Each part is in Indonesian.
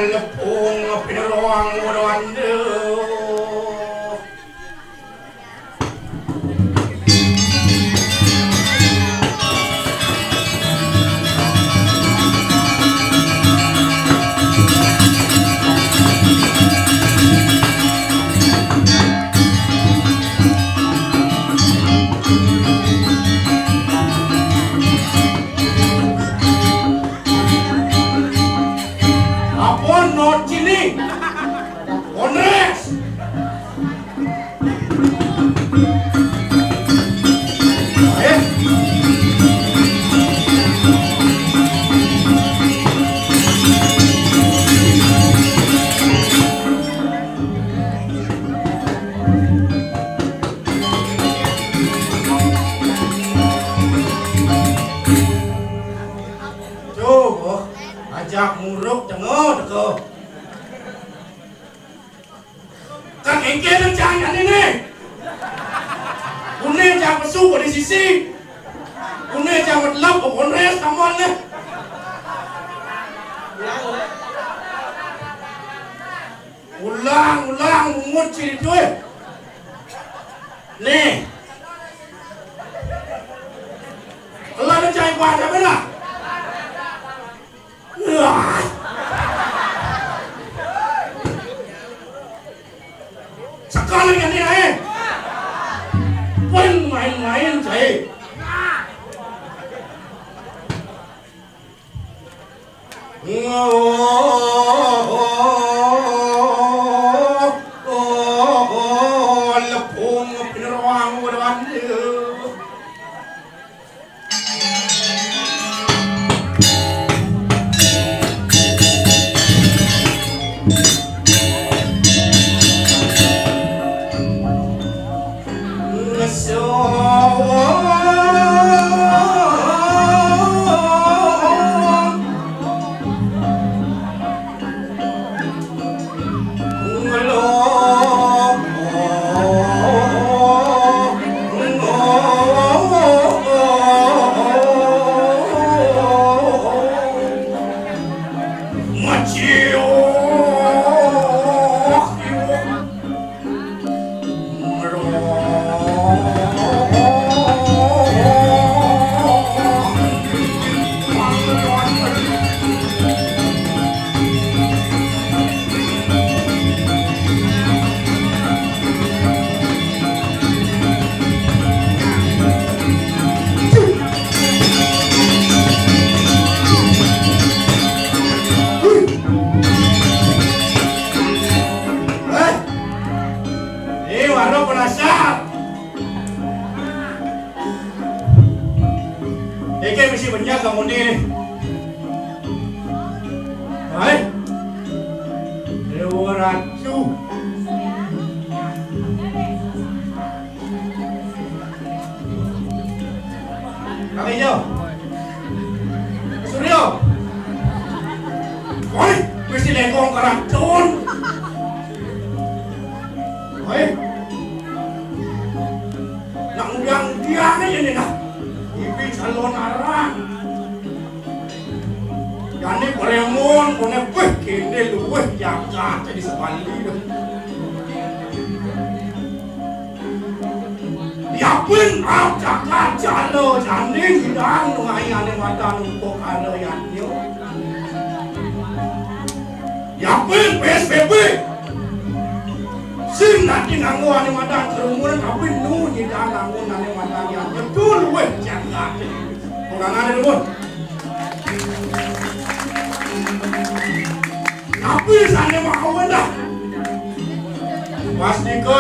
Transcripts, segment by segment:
lepung pineroang wadawande. Ulang mungut ciri tuh. Nih. Kalau ada cahaya kuat apa dah? Sekali kan ini eh. Main-main cahaya.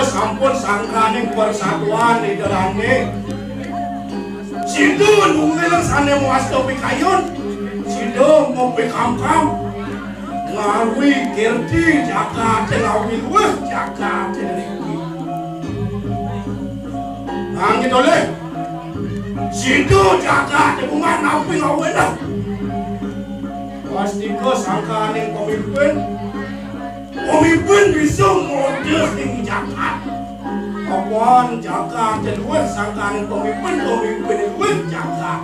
Sampun sangkaning persatuan di dalamnya. Sido nunggulang sana mau asto pikayun, sido mau pikam-kam, ngawi kirti jaga ngawi wah jaga teniki. Angin oleh, sido jaga bunga napi ngawi dah. Pasti ke sangkaning pemimpin bisa model tinggi jaga. Kawan jaga kedua sangkaan pemimpin dua jaga.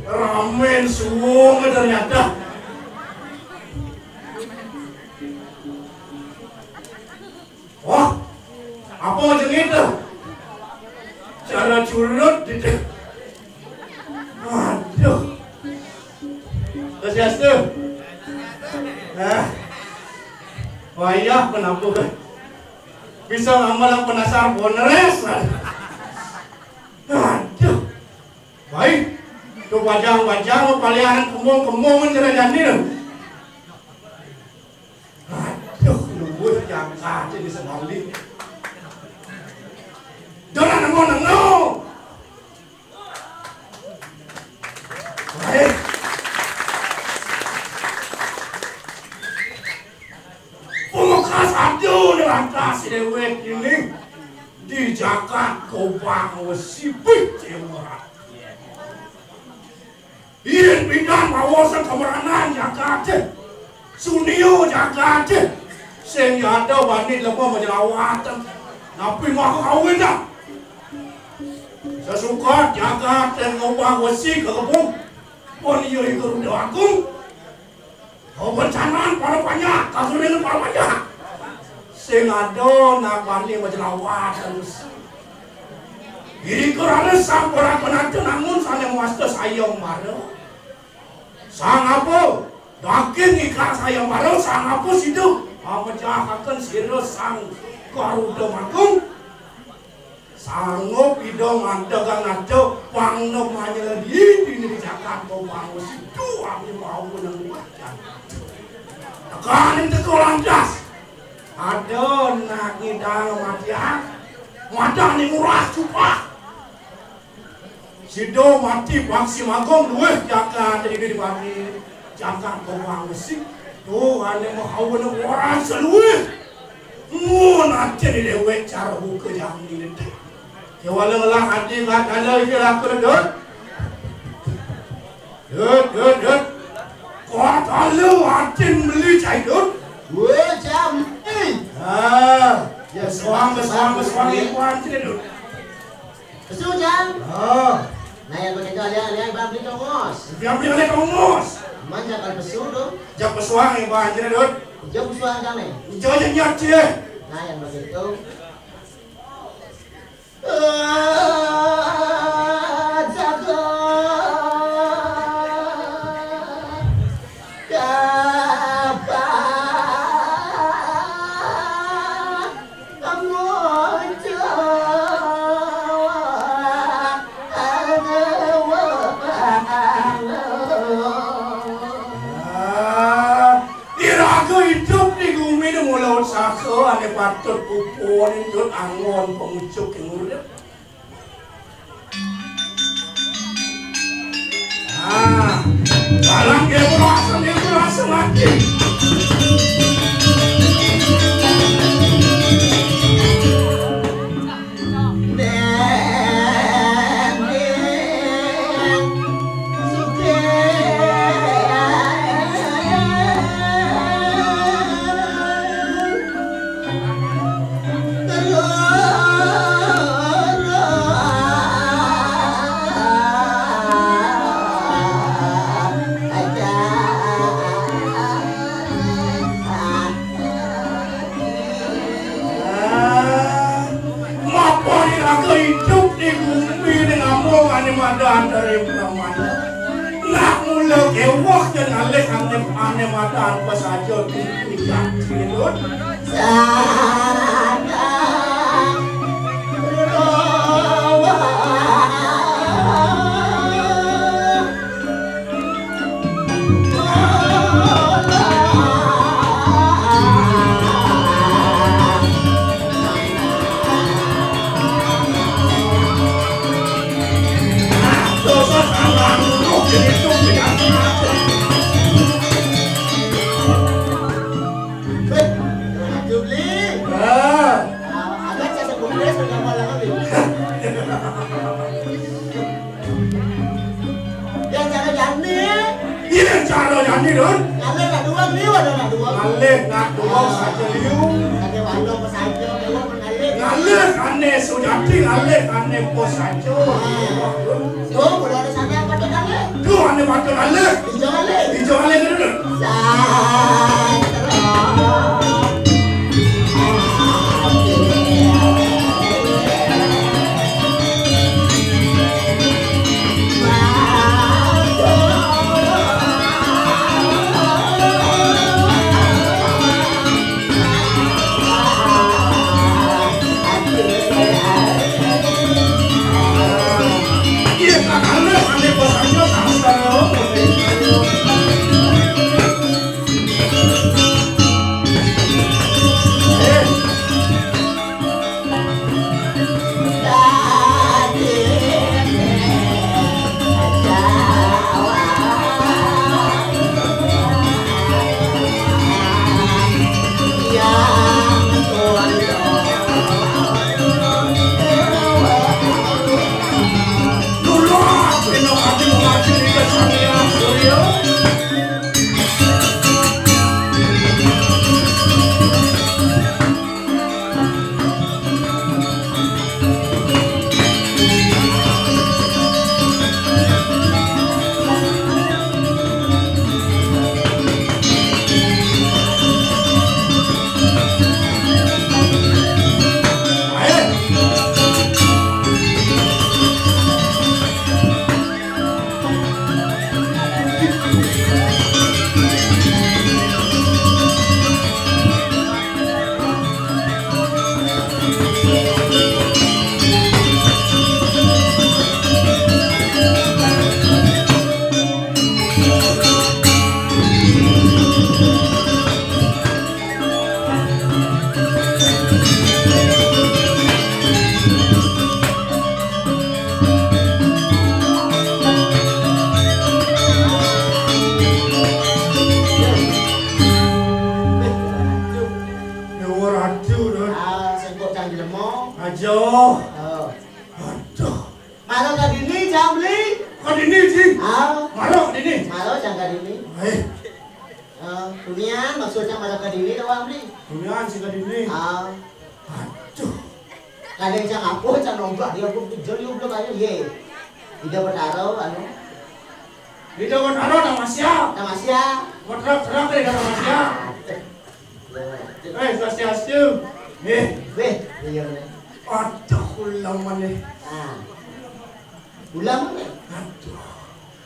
Ramen suwung ternyata. Wah, apa macam itu? Cara curut itu. Aduh. Tersiastu. Nah. Wah iya, kenapa kan? Bisa ngamalang penasar boneres. Aduh. Baik. Tuh wajah-wajah palihan kemung-kemung mencerajani. Aduh, luwih jangka jadi sebalik. Jangan nengok. Baik. Pengukas aduh dengan kasih dewek ini di Jakarta Gobang Wesibik Cewek. Iin bidang kawasan kemeranan Jakarta, Sunio Jakarta, sing ada bandit lemah menjelawatan, tapi mau kawin dah. Sesuka Jakarta ngubah wesi ke kebun, pun iya ikut udah agung. Kau bencanaan pada banyak, kasurin pada banyak. Sing ada nak bandit menjelawatan. Ini kerana sang orang penantu namun saya muasta sayang marah. Sang apa? Dakin ikan sayang marah sang apa situ? Menjahakan sirah sang Garuda Magung. Sanggup hidung andagang ada pangno manyel di Jakarta bangun situ aku mau menang baca. Tekanin tekolang jas. Ada nak ngidang matiak. Madang ni murah cupak. Sido mati bangsi magong luweh Jakarta jadi bagi Jakarta Gobang Wesik. Tuh ane mau orang seluweh. Mun aja ni dewe cara buka jam ni nanti. Kewalang hati nggak ada lagi laku dot. Dot. Kau tahu atin beli cai dot. Gue jam ni. Ya suang ikuan sini dot. Besul jam. Nah yang begitu alian beli kongos. Beli oleh kongos. Manja kalau besul tu. Jak pesuang ikuan sini dot. Jauh besuang kami. Jauh yang nyat je. Nah yang begitu. Ane patut kupon itu angon pengucuk yang urip. Barang dia berasa mati. Dari pertama nak mula kewah dan alih ane mata apa saja tidak tidur cara jadi don. Ngalih nak dua liu ada nak dua. Ngalih nak dua saja liu. Ada wandong saja dewa mengalih. Ngalih ane sujati ngalih ane pos saja. Tuh udah ada sana apa tu ngalih? Tuh balik. Hijau balik. Hijau balik dulu.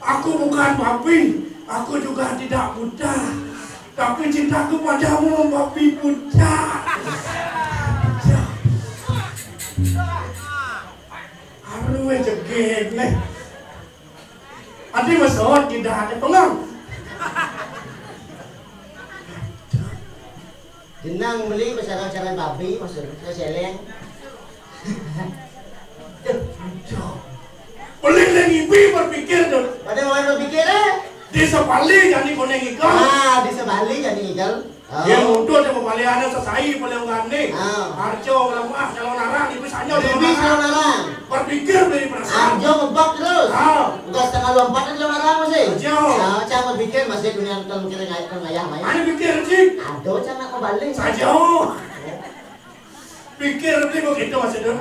Aku bukan babi, aku juga tidak buta, tapi cintaku padamu babi buta. Aduh, jegek nih. Adi masuk tidak ada pengang. Jenang beli pasaran-pasaran babi maksudnya seleng. Boleh lagi berpikir tuh. Pada mau berpikir Di sebalik jadi koneng ikan. Di sebalik jadi ikan. Yang untuk yang balik ada selesai boleh ngane. Harjo lemah calon narang ibu sanyo. Ibu calon narang. Berpikir dari perasaan. Harjo ngebak terus. Udah setengah lompat calon narang masih. Harjo. Cara berpikir masih dunia kalau mikir ngayah main. Mana pikir sih? Aduh cara kembali. Sajo. Pikir ni begitu masih tu.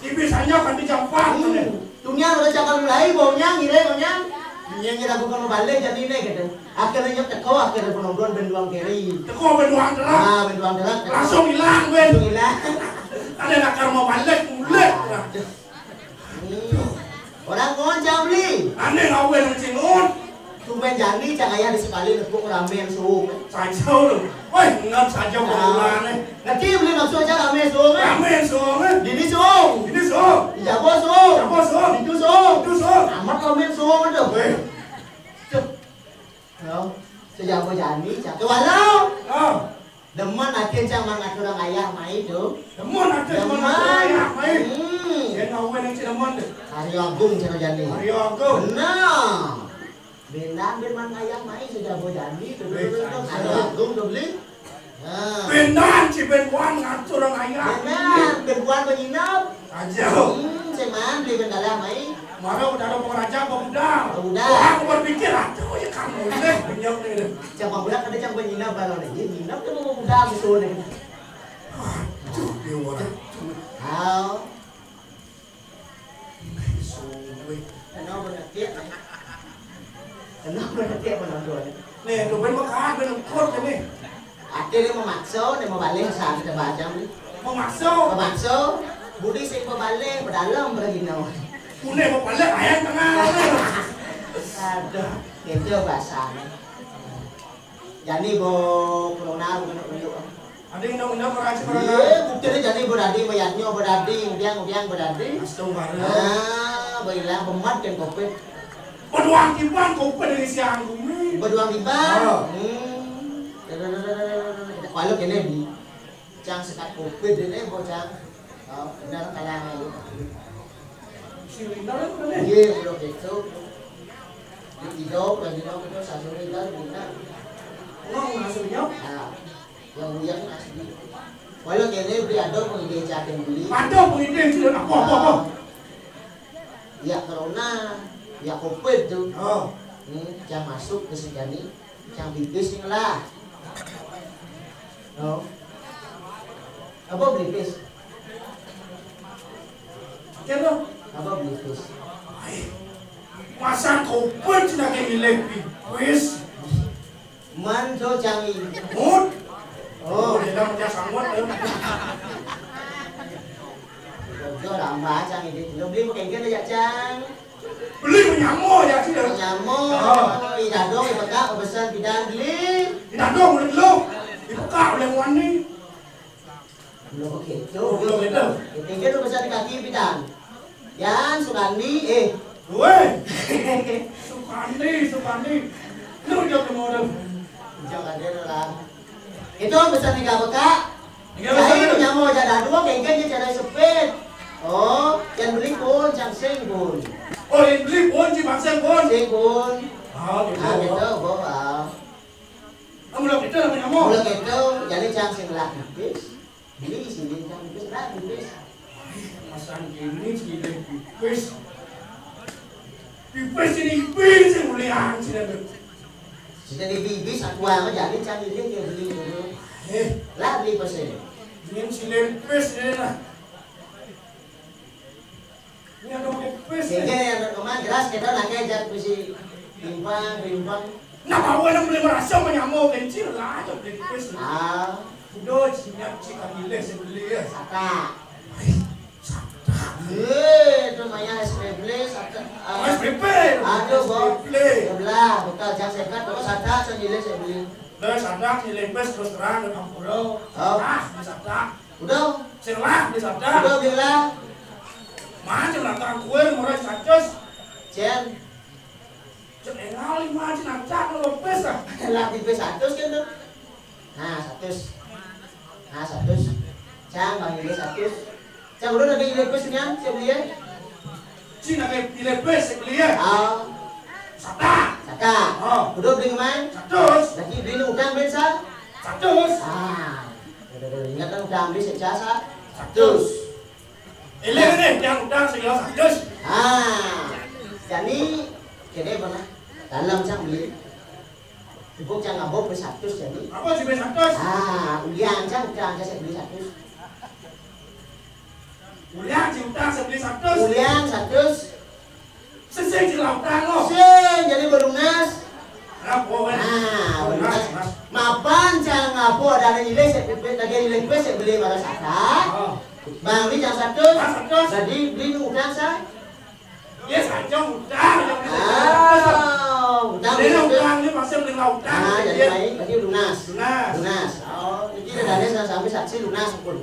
Ibu sanyo kan dijampak. Dunia udah cakap mulai baunya ngira baunya. Yang kita bukan balik jadi ini gitu. Akhirnya nyok teko akhirnya penonton benduang kiri. Teko benduang derak. Benduang derak. Langsung hilang ben. Hilang. Ada nakar mau balik mulut. Orang ngoncang beli. Aneh ngawen cingun. Tumben jani cakaya di sekali nepuk ramen suung. Saja lu. Woi, ngap saja bulan eh. Ngerti beli maksudnya ramen suung. Ramen suung. Dini suung. Ini suung. Jabo suung. Jabo suung. Itu suung. Itu suung. Amat ramen suung itu. Weh. Yo, sejak jani cakap walau. Demen akhir jangan ngatur orang ayah mai itu. Demen akhir demen ayah mai. Yang ngawen yang demen deh. Hari Agung cara jani. Hari Agung. Benar. Bendang berman ayah mai sejak jani itu. Hari Agung tu beli. Bendang si benwan ngatur orang ayah. Benar, benwan penginap. Aja. Seman beli bendala mai. Mara udah ada pengraja pemuda. Pemuda. Aku berpikir aduh ya kamu deh penyok nih. Siapa budak ada yang penginap baru nih. Nginap tu pemuda musuh nih. Aduh dia orang. Hao. Suwe. Ano benar dia. Kenapa berarti apa nonton? Nih, tuh ben bekas, ben ukut ini. Ada yang memaksa, dia mau balik saat kita baca nih. Memaksa. Budi sih mau balik, berdalam lagi nawa. Budi mau balik, ayam tengah. Aduh, itu bahasanya. Jadi bo corona kena unjuk. Ada undang-undang korasi corona. Iya, buktinya jadi beradi bayarnya beradi, udiang beradi. Astagfirullah. Ah, baiklah pemat kan covid. Berduang tiban covid dari siang bumi. Berduang tiban. Kalau kene di cang sekat covid ini bocang. Oh, benar kalah itu. Silinda itu kan. Iya, udah gitu. Hidup lagi itu satu liter benar. Ngomong hasilnya. Nah, yang asli. Kalau kene beli ada pengide cakin beli. Ada pengide sudah apa? Ya corona, ya covid tuh. Oh. Yang masuk ke sini, yang bibis ini lah. No. Apa bibis? Kira Apa bibis? masa covid sudah kayak wis. Man so canggih. Mut. Oh, dia dah macam sangat. Yo lama canggih itu. Lo beli pakai gini ya cang. Beli menyamuk ya sih. Nyamuk. Tidak dong, ibadah pesan bidang beli. Tidak dong, boleh belum. Dibuka oleh wani. Belum oke. Belum itu. Tinggal lu pesan kaki bidang. Yan Sukandi, Weh. Sukandi. Lu jauh ke mana? Jangan ada lah. Itu pesan 3 bekak. Saya Itu nyamuk jadah 2 kengkeng cara sepet. Oh, jangan beli pun, jangan sing pun. Oh, yang beli pun si bangsa pun. Sing pun. Ah, Gitu, bawa. Kamu udah kita namanya nyamuk. Mulai gitu, jadi jangan sing lah bibis. Beli sini jangan bibis lah bibis. Masan ini sih pipis. Pipis ini pipis yang mulia sini. Sudah di bibis aku aja jadi jangan ini beli dulu. Lah beli pesen. Ini sini pipis ini lah. Ini ada pipis. Sehingga yang kemarin jelas kita lagi jadi besi rimpang. Nah, bawa yang boleh merasa menyamuk kecil lah, ada pipis. Ah, Udah siap cika gile sebeli ya. sata. Itu namanya SPB sata. Mas pipis. Aduh, Bob. Pipis. Sebelah, betul jangan sekat terus sata sendiri saya beli. Udah sadak di lepes terus terang ke Kampuro. Oh. Di sadak. Udah, Selah di sadak. udah bilang. Macam lantaran kue mulai sacos. Jen, Cek engali macam acak lepes lah. lah tipe 100 kan tuh. Nah, 100. Nah, 100. Cang, bang ini 100. Cang, udah ada ide pesnya, saya beli ya. Cina kayak di lepes sebeli ya. Oh, Sadak. sata. Oh. Udah beli kemana? Sacos. Lagi beli utang bensa. Sacos. Ah, udah ingat kan utang beli sejasa. Sacos. Ele nih yang udang segala sacos. Ah, jadi mana? Dalam cang beli. Ibu cang ngabok beli 100 jadi. Apa sih sacos? Ah, ulian cang utang saya beli 100. Mulia cinta sebeli sacos. Ulian 100. Seseng di lautan lo. Sing jadi berlunas. Kenapa kan? Ah, berlunas. Mas. Mapan cang ngabok ada nilai saya lagi nilai saya beli malah sata. Oh. Bang beli cang 100. Sacos. Jadi beli utang saya. Yes, sacos udang yang beli sacos. Ah, utang Dia beli. udang ini masih beli lautan. Ah, jadi baik, tadi lunas. Lunas. Lunas. Oh, ini dadanya sampai saksi lunas pun.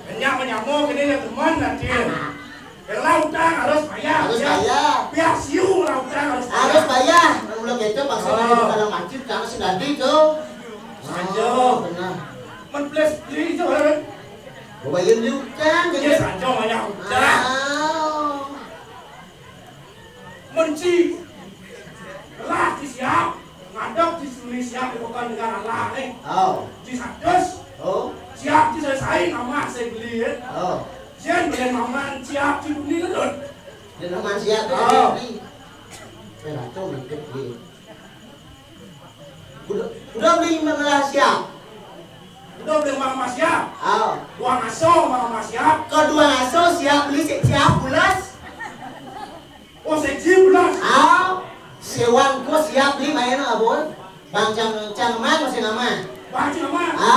Banyak menyamuk ini yang teman nanti. Yang lautan harus bayar. Harus ya. bayar. Biar siu lautan harus bayar. Harus bayar. Belum itu maksudnya Oh. dalam masjid karena sudah di itu. Saja. Oh, benar. Men-plus beli itu kan. Bayar juga. Iya saja banyak udang. Ah. Menci. Lah di siap. Ngadok di sini siap bukan negara lain. Oh. Di satus. Oh. Siap diselesai nama saya beli ya. Oh. Siap beli nama siap di dunia itu. Dan nama siap Oh. beli. Perato mikir beli. Udah beli malah siap. Udah beli mama siap. Oh. Dua ngaso mama siap. Kedua ngaso siap beli siap bulas. Oh saya bulan. Ah, sewan siap li main abon. Bang cang mang masih nama. Bang nama.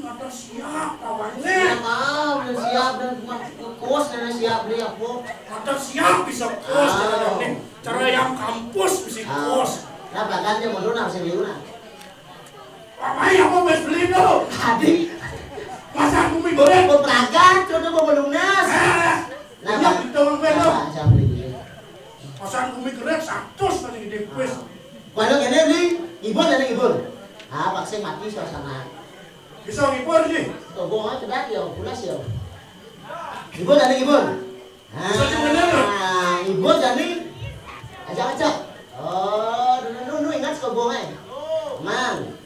Ada siap kawannya. Siap siap dan kos dan siap li aku. Ada siap bisa kos dan cara yang kampus bisa kos. Nah belakang dia mau dona masih liuna. Apa yang mau beli dulu? Adik. Masa aku mie goreng? Mau peragat, coba mau lunas. Nah, itu orang belo. Masa aku mie goreng 100 tadi gede kuis. Kalau kene beli, ibon ada ibon. Vaksin mati suasana. Bisa ngibur sih. Tunggu aja cedak ya, pulas ya. Ibon ada ibon. Ibon jadi ajak-ajak. Oh, dulu ingat sekobong Man.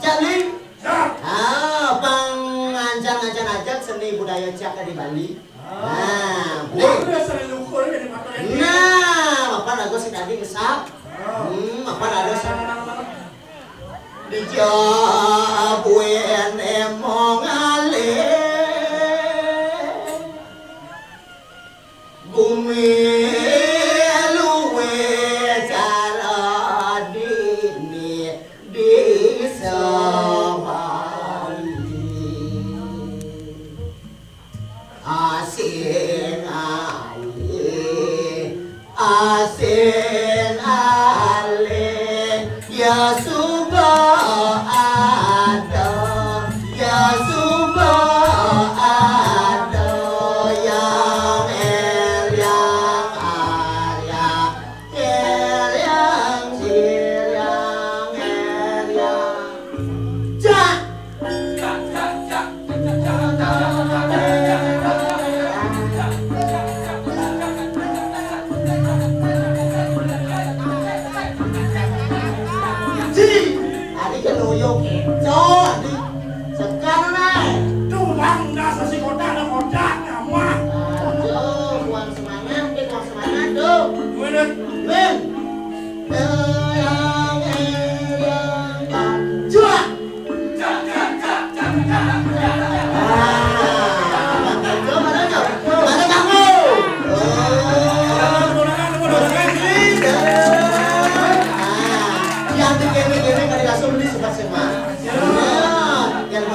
Cak Li. Pengancang-ancang ajak seni budaya Cak di Bali. Apa lagu si tadi ngesap? Apa ada di Jabuen emong ale bumi luwe cara dini di Sawali asing ale ya subah ada ya subah ada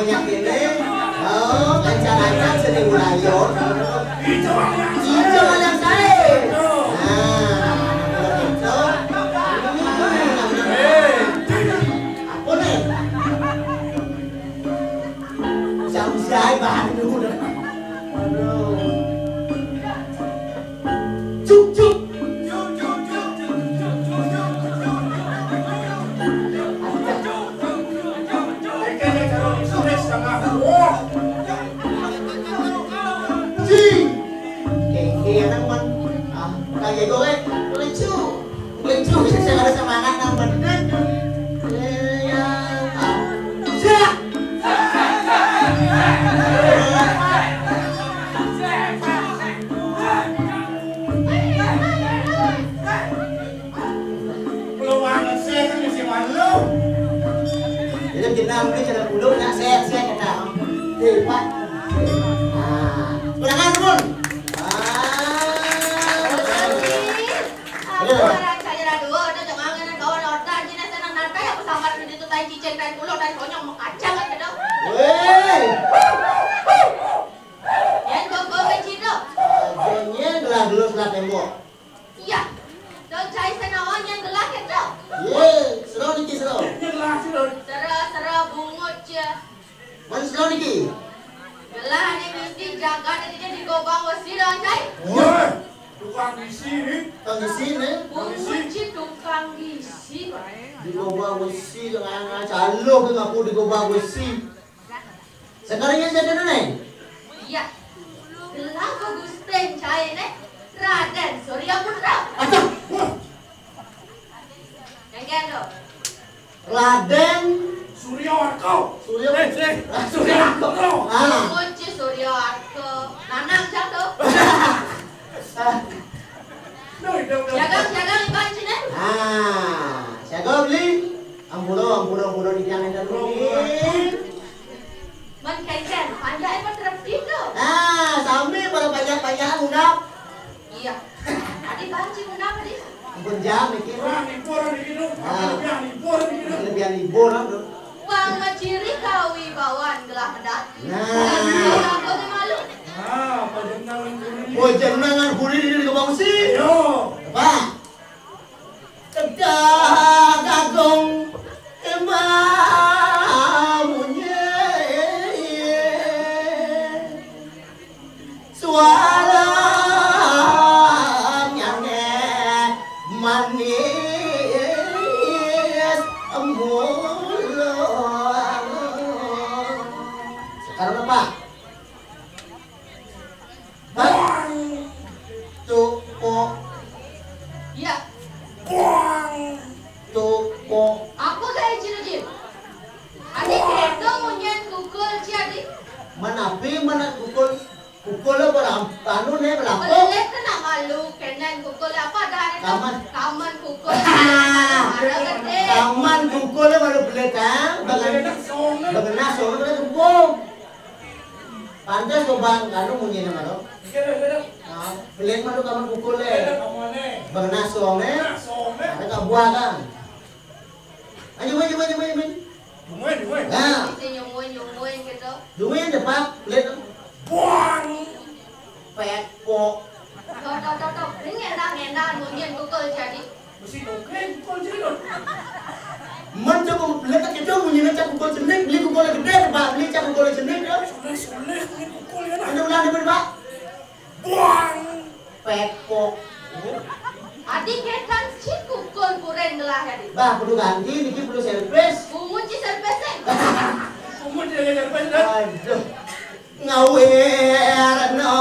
yang ayah yang sil yang cak sekarang yang jadi neng? Iya. Gelang Gusten Cai nih Raden Surya Putra. Acah. Yang do. Raden Surya Warko. Surya Warko. Moci Surya Warko. Nanang jatuh. Jagang ikan cina. Jagang beli. Ampuno di jangan dulu. Menkaikan panjang apa terpindu? Sambil pada panjang undap. Iya. Tadi banci undap tadi. Ampun jam mikir. Orang dikit. Kelebihan libur lah bro. Bang maciri kawi bawaan gelah medat. Nah. Aku ni malu. Jenengan buri di Gebang sih. Yo. Pak. Kedah kagong emamunya. Suara manis mulut. Sekarang apa? Bang tupo. Ya. Buang. Tupo. Aku saya cina-cina. Adik kereta munyan kukul ciadik. Menapi mana kukul lo berantanu nih berapa? Boleh kena malu kenan kukul apa dah? Kaman kukul. Ada gede. Kaman kukul lo baru beli kan? Bagaimana sono terus tumpung. Pantas tuh bang, kanu munyin nama lo. Beliin malu kaman kukul le. Bagaimana sono? Ada tak buah kan? Ayo. Dumui. Nah, Isi nyumuin gitu. duit cepat, beliin. Buang. Peko. Tok. Ini ngendang munyan kukul ciadik. Mesti dokeng kau jadi. Man coba beli tak kita munyin cak kukul jenik, beli kukul gede, pak beli cak kukul jenik ya. Soleh ni pukul ya nak. Ada ulang di pak. Buang. Peko. Adik ketan si kukul puren gelah adik. Bah perlu ganti, niki perlu servis. Bunguci serpesen. Kamu dia yang pada. Aduh. Ngawir no.